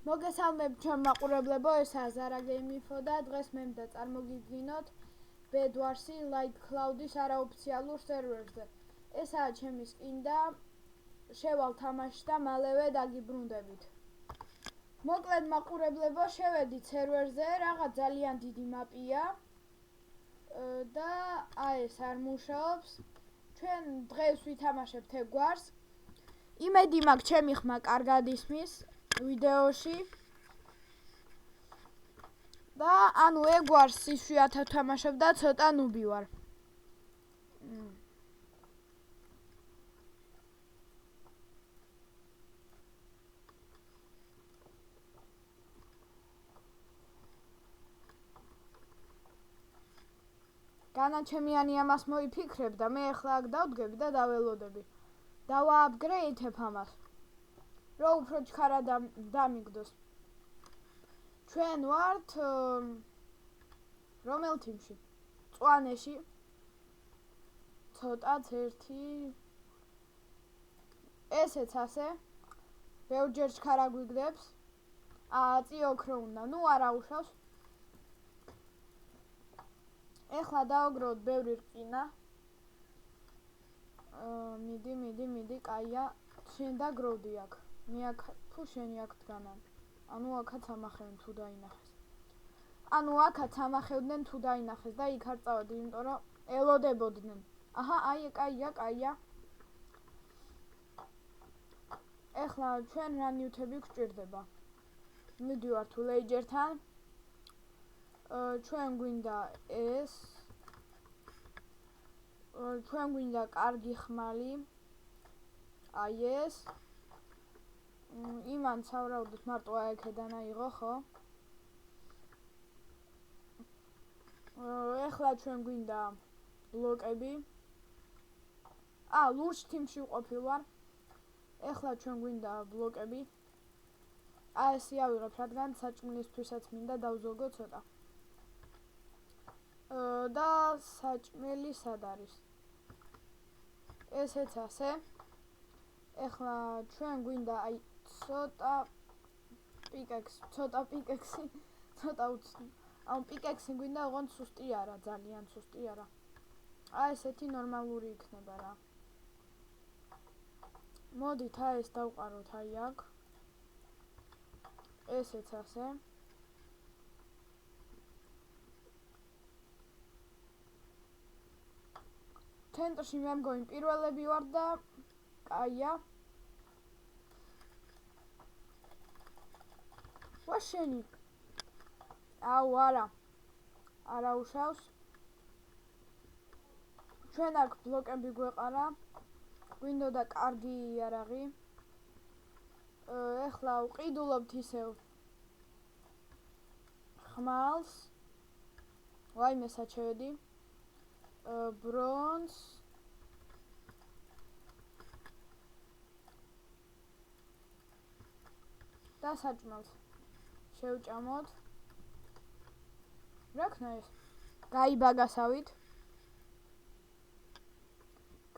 მოგესალმებით ჩემ მაყურებლებო, ესაა Zara Game Info და დღეს მე მინდა წარმოგიდგინოთ Bed Wars-ი Light Cloud-ის არაოფიციალურ სერვერზე. ესაა ჩემი skin და შევალ თამაშში და მალევე დაგიბრუნდებით. მოკლედ მაყურებლებო, შევედით სერვერზე, რაღაც ძალიან დიდი მაპია და ეს არ მუშაობს. ჩვენ დღეს ვითამაშებთ Bed Wars. იმედი მაქვს ჩემი ხმა კარგად ისმის ვიდეოში და ანუ Bed Wars იშვიათად ვთამაშებ და ცოტა ნუბი ვარ. განაჩემიანი ამას მოიფიქრებ და მე ახლა აქ დავდგები და დაველოდები. დავააპგრეიდებ ამას. რო უფრო ჩქარა დამიგდოს. ჩვენ ვართ რომელ თიმში? წვანეში. ცოტაც ერთი. ესეც ასე. ბევრჯერ ჩქარა გვიგდებს. წი ოქრო უნდა. ნუ არა უშავს. ეხლა დავაგროვოთ ბევრი რკინა. მიდი, კაია. შენ დაგროვდი აქ. მე აქ თუ შენი აქ დგანან. ანუ აქაც ამახევენ თუ დაინახეს. აქაც ამახევდნენ თუ დაინახეს და იქ არ წავედი, იმიტომ რომ ელოდებოდნენ. აჰა, აი, კაია. ეხლა ჩვენ რა ნიუთები გვჭირდება? მივდივართ ვილეიჯერთან. ჩვენ გვინდა ეს. ჩვენ გვინდა კარგი ხმალი. აი ეს. იმან სავარაუდოდ მარტო აიქედან აიღო, ხო? ეხლა ჩვენ გვინდა ბლოკები. ლურჯ თიმში ვყოფილ ვარ. ეხლა ჩვენ გვინდა ბლოკები. ესე ავიღებ, რადგან საჭმელისთვისაც მინდა დავზოგო ცოტა. და საჭმელი სად არის? ესეც ასე. ეხლა ჩვენ გვინდა აი ცოტა პიკექსი, პიკექსი გვინდა, ოღონდ სუსტი არა, ძალიან სუსტი არა. ესეთი ნორმალური იქნება რა. მოდით ეს დავყაროთ აი აქ. ესეც ასე. ცენტრში მე მგონი პირველები ვარ და კაია. ვაშენი. არა უშავს. ჩვენ აქ ბლოკები გვეყარა. გვინდოდა კარგი იარაღი. ეხლა ვყიდულობთ ისევ ხმალს. ვაიმე საჩევედი. ბრონს. და საჭმელს შევჭამოთ. რა ქნა ეს? გაიბაგასავით.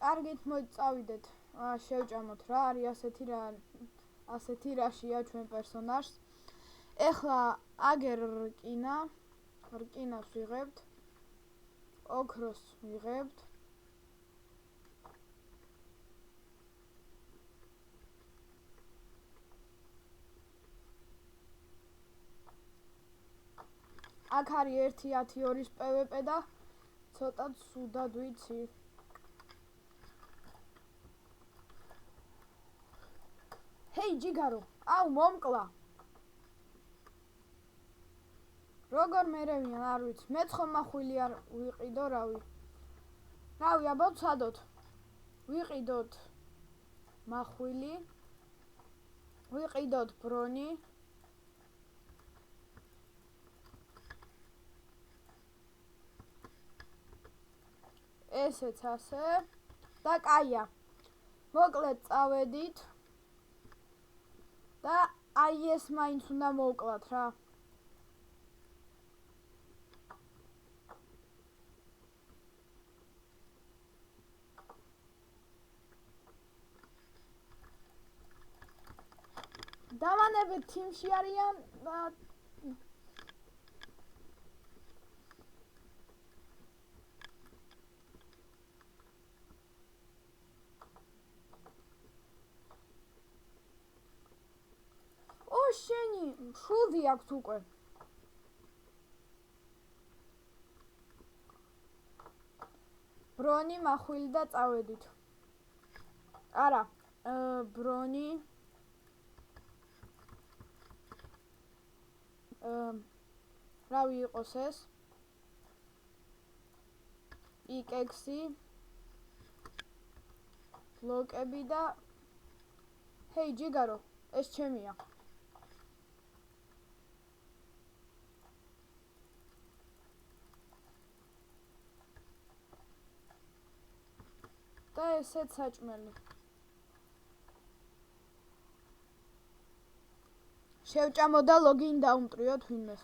კარგით მოიწავიდეთ. შევჭამოთ რა არის ასეთი რაშია ჩვენ პერსონაჟს. ეხლა აგერ რკინას ვიღებთ. ოქროს ვიღებთ. აქ არის 1-10-2-ის PvP და ცოტა ცუდად ვიცი. ჰეი ჯიგარო, მომკლა. როგორ მერევიან არ ვიცი. მეც ხომ მახვილი არ ვიყიდო, რავი, აბა ვცადოთ. ვიყიდოთ მახვილი. ვიყიდოთ ბრონი. ესეც ასე და კაია. მოკლედ წავედით და აი ეს მაინც უნდა მოვკლათ რა. დავანებ მაყურებლები თიმში არიან და შენი შულდი აქვს უკვე. ბრონი მახვილი და წავედით. არა, ბრონი რავი იყოს ეს? პიკექსი, ბლოკები და ჰეი ჯიგარო, ეს ჩემია. და ესეც საჭმელი. შევჭამო და ლოგინ დაუმტრიოთ ვინმეს.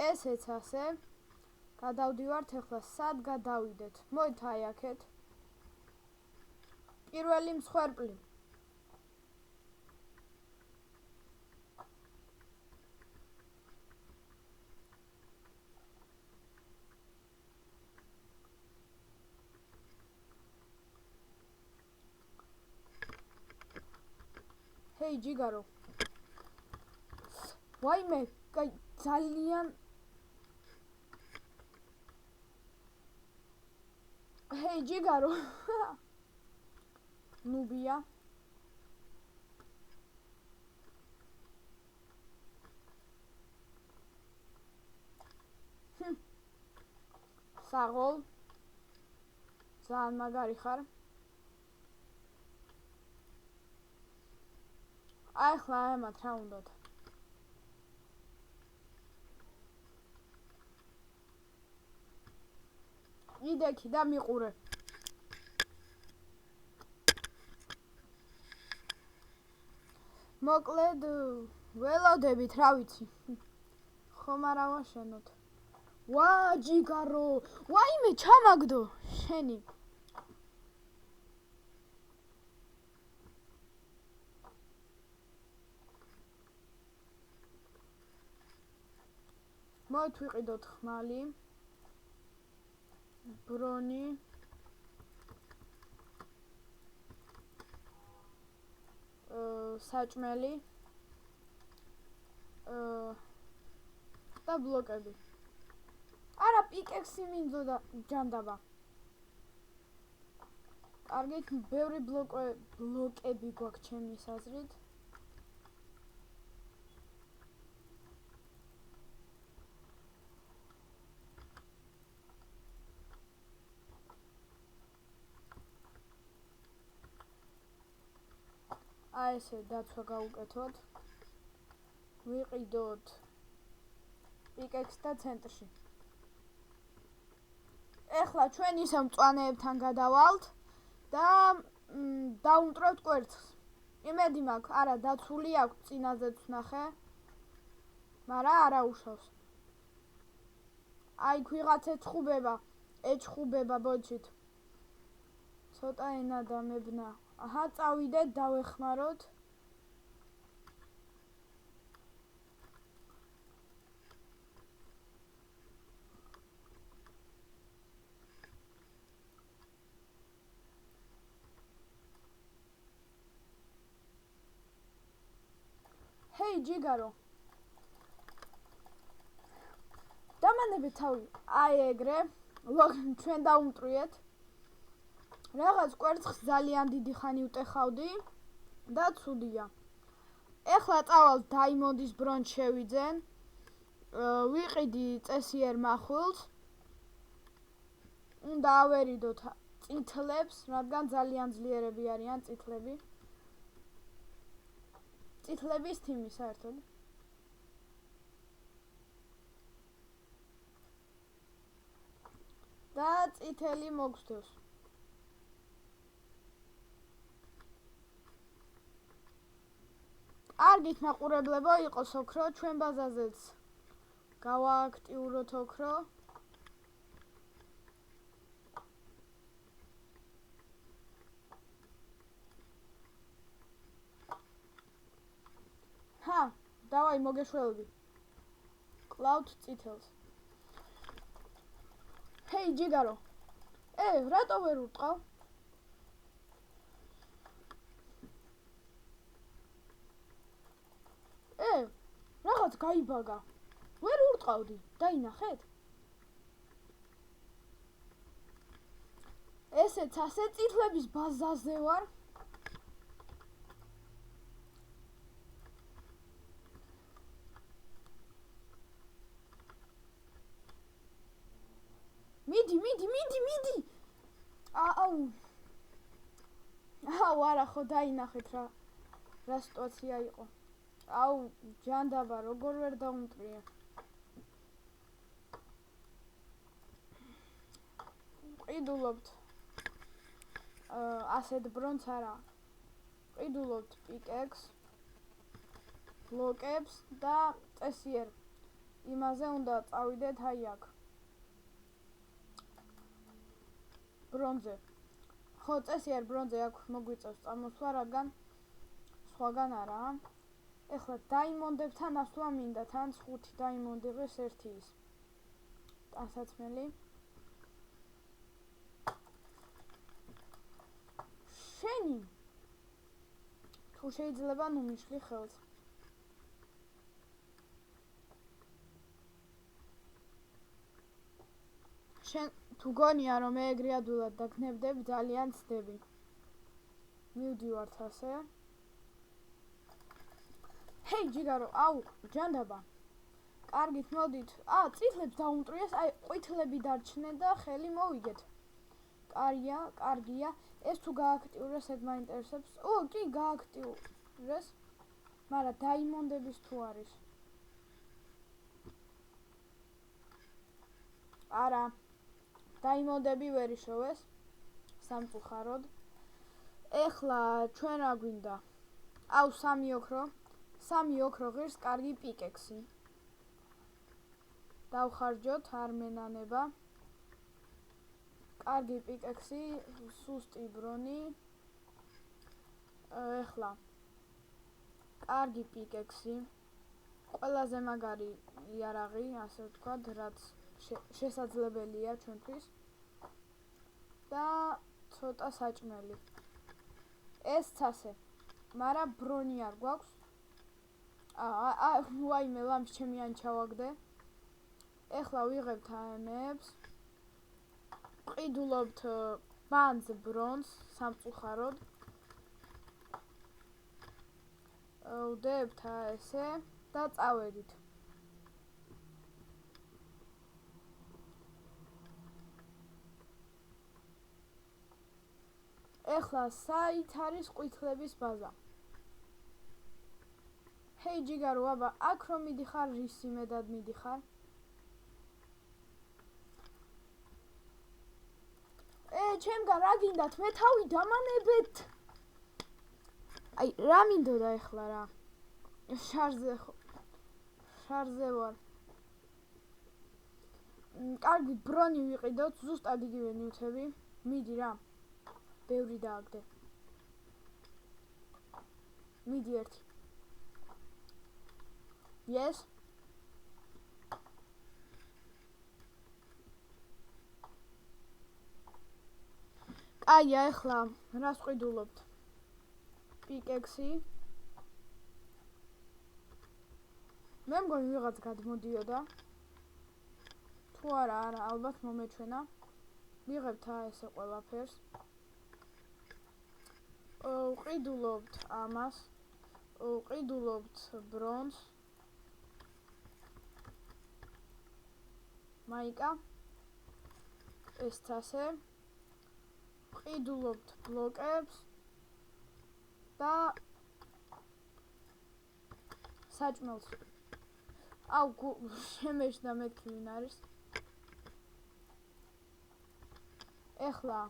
ესეც ასე. გადავდივართ ახლა სად გადავიდეთ? მოდით აი აქეთ. პირველი მსხვერპლი. ჰეი ჯიგარო. ვაიმე, ძალიან ჰეი ჯიგარო. ნუბია. საღოლ. ძალიან მაგარი ხარ. აი ხლა ემათ რა უნდათ. იდექი და მიყურე. მოკლედ ველოდებით რა ვიცი. ხომ არა ვაშენოთ. ვა ჯიგარო, ვაიმე ჩამაგდო შენი. მოთ ვიყიდოთ ხმალი. ბრონი. საჭმელი. და ბლოკები. არა პიკექსი მინდოდა ჯანდაბა. კარგით, ბევრი ბლოკები გვაქვს ჩემის აზრით. აი ესე დაცვა გავუკეთოთ. ვიყიდოთ პიკექს და ცენტრში. ეხლა ჩვენ ისევ მწვანეებთან გადავალთ და დაუმტრევთ კვერცხს. იმედი მაქვს, არა დაცული აქვს წინაზეც ვნახე. მაგრამ არა უშავს. აი ვიღაც ეჩხუბება ბოჩით. ცოტა ენა დამებნა. აჰა, წავიდეთ, დავეხმაროთ. ჰეი ჯიგარო. დამანებით თავი. აი ეგრე, ჩვენ დაუმტრიეთ. რაღაც კვერცხს ძალიან დიდი ხანი უტეხავდი და ცუდია. ეხლა წავალ დაიმონდის ბრონს შევიძენ. ვიყიდი წესიერ მახვილს. უნდა ავერიდოთ წითლებს, რადგან ძალიან ძლიერები არიან წითლები. წითლების თიმი საერთოდ. და წითელი მოგსდევს. კარგით მაყურებლებო, იყოს ოქრო, ჩვენ ბაზაზეც გავააქტიუროთ ოქრო. დავაი მოგეშველები. კლავთ წითელს. ჰეი ჯიგარო. რატო ვერ ურტყავ? რაღაც გაიბაგა. ვერ ურტყავდი. დაინახეთ? ესეც ასე წითლების ბაზაზე ვარ. მიდი. აუ არა ხო დაინახეთ რა სიტუაცია იყო. აუ ჯანდაბა როგორ ვერ დაუმტრია. ყიდულობთ ასეთ ბრონს არა. ყიდულობთ პიკექს, ბლოკებს და წესიერ იმაზე უნდა წავიდეთ აი აქ. ბრონზე. ხო, წესიერ ბრონზე აქ მოგვიწევს წამოსვლა, რადგან სხვაგან არა. ეხლა დაიმონდებთან ასვლა მინდა, თან 5 დაიმონდი ღირს 1 ის. ტანსაცმელი. შენი თუ შეიძლება ნუ მიშლი ხელს. შენ თუ გონია რომ მე ეგრე ადვილად დაგნებდებ, ძალიან ცდები. მივდივართ ასე. ჰეი ჯიგარო, აუ ჯანდაბა. კარგით მოდით. წითლებს დაუმტრიეს, აი ყვითლები დარჩნენ და ხელი მოვიგეთ. კარგია. ეს თუ გააქტიურეს ეგ მაინტერესებს. კი გააქტიურეს. მაგრამ დაიმონდების თუ არის. არა. დაიმონდები ვერ იშოვეს. სამწუხაროდ. ეხლა ჩვენ რა გვინდა? აუ 3 ოქრო. 3 ოქრო ღირს კარგი პიკექსი. დავხარჯოთ არ მენანება. კარგი პიკექსი, სუსტი ბრონი. ეხლა კარგი პიკექსი. ყველაზე მაგარი იარაღი, ასე ვთქვათ, რაც შესაძლებელია ჩვენთვის. და ცოტა საჭმელი. ეს ცასე. მაგრამ ბრონი არ გვაქვს. ვაიმე ლამps ჩემი ან ჩავაგდე. ეხლა ვიღებთ AM-ებს. ყიდულობთ ბანს ბრონს სამწუხაროდ. ვდებთ ესე და წავედით. ეხლა საით არის ყვითლების ბაზა? ჰეი ჯიგარო, აბა, აქ რომ მიდიხარ, რის იმედად მიდიხარ? ჩემგან რა გინდათ? მე თავი დამანებეთ. აი, რა მინდოდა ეხლა რა? შარზე ვარ. კარგი, ბრონი ვიყიდოთ, ზუსტად იგივე ნივთები. მიდი რა. ბევრი დააგდე. მიდი ერთი. Yes. კაია, ეხლა რას ყიდულობთ? პიკექსი. მე მგონი ვიღაც გადმოდიოდა. თუ არა, ალბათ მომეჩვენა. ვიღებთ ესე ყველაფერს. ყიდულობთ ამას. ყიდულობთ ბრონს. მაიკა. ეს ასე. ყიდულობთ ბლოკებს. და საჭმელს. აუ, შემეშდა მეთქი ვინ არის. ეხლა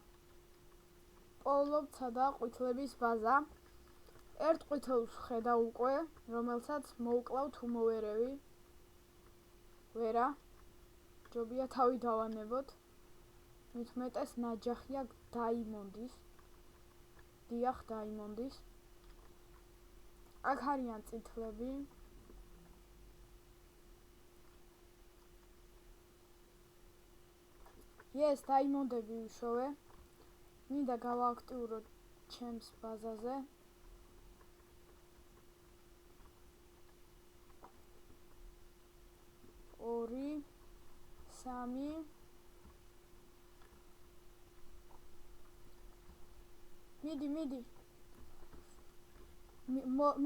პოულობთ სადა ყვითლების ბაზა. ერთ ყვითელს ხედა უკვე, რომელსაც მოუკლავ თუ მოვერევი. ვერა. ჯობია თავი დავანებოთ. მithumetes ნაჯახია დაიმონდის. დიახ, დაიმონდის. აქ არიან წითლები. Yes, დაიმონდები ვიშოვე. მინდა გავააქტიუროთ ჩემს ბაზაზე. ორი, სამი. მიდი.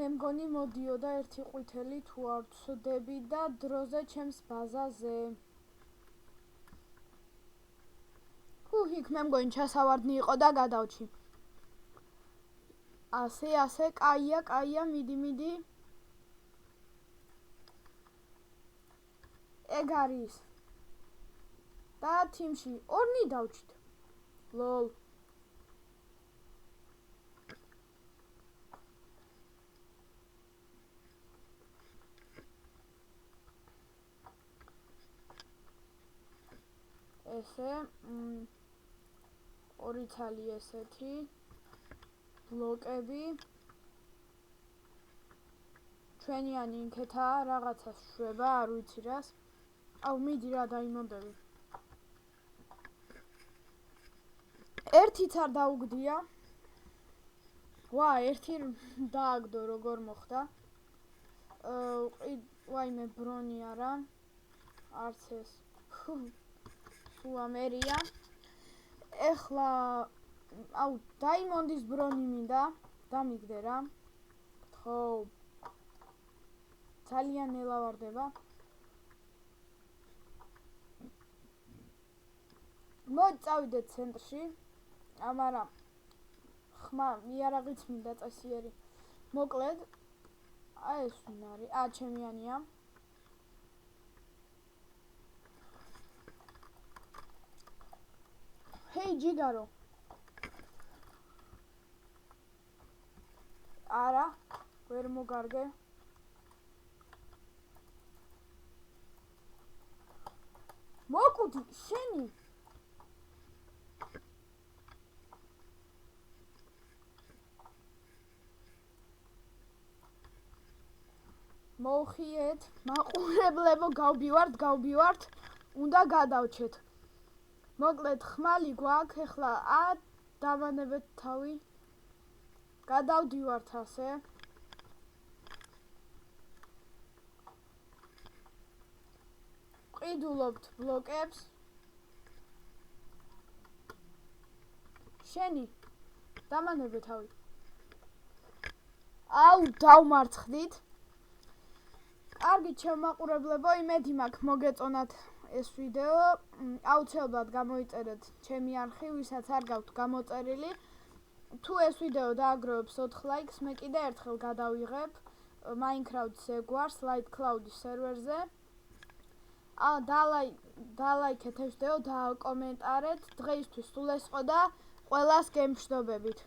მე მგონი მოდიოდა ერთი ყვითელი თუ არ ვცდები და დროზე ჩემს ბაზაზე. იქ მე მგონი ჩასავარდნი იყო და გადავჩი. ასე, კაია, მიდი. ეგ არის. და თიმში ორნი დავჭით. ლოლ. ესე ორი ცალი ესეთი ბლოკები ჩვენიანი ინქეთა რაღაცას შვება, არ ვიცი რას. აუ მიდი რა დაიმონდები. ერთიც არ დაუგდია. ვა, ერთი დააგდო როგორ მოხდა. ვაიმე ბრონი არა. არც ეს. სულ ამერია. ეხლა აუ დაიმონდის ბრონი მინდა. დამიგდე რა. ხო. ძალიან ნელა ვარდება. მოწავიდეთ ცენტრში. მაგრამ ხმა იარაღიც მინდა წესიერი. მოკლედ ეს ვინ არის? ჩემიანია. ჰეი ჯიგარო. არა, ვერ მოგარგე. მოკუდი, შენი. მოუხიეთ, მაყურებლებო, გავბივართ, უნდა გადავჩეთ. მოკლედ ხმალი გვაქვს, ეხლა დავანებეთ თავი. გადავდივართ ასე. ყიდულობთ ბლოკებს. შენი დამანებე თავი. აუ, დავმარცხდით. კარგი ჩემო მაყურებლებო, იმედი მაქვს მოგეწონათ ეს ვიდეო. აუცილებლად გამოიწერეთ ჩემი არხი, ვისაც არ გაქვთ გამოწერილი. თუ ეს ვიდეო დააგროვებს 4 ლაიქს, მე კიდე ერთხელ გადავიღებ Minecraft-ს ეგვარს Light Cloud-ის სერვერზე. დალაიქეთ ეს ვიდეო, დააკომენტარეთ. დღეისთვის სულ ეს იყო და ყველას გემშვიდობებით.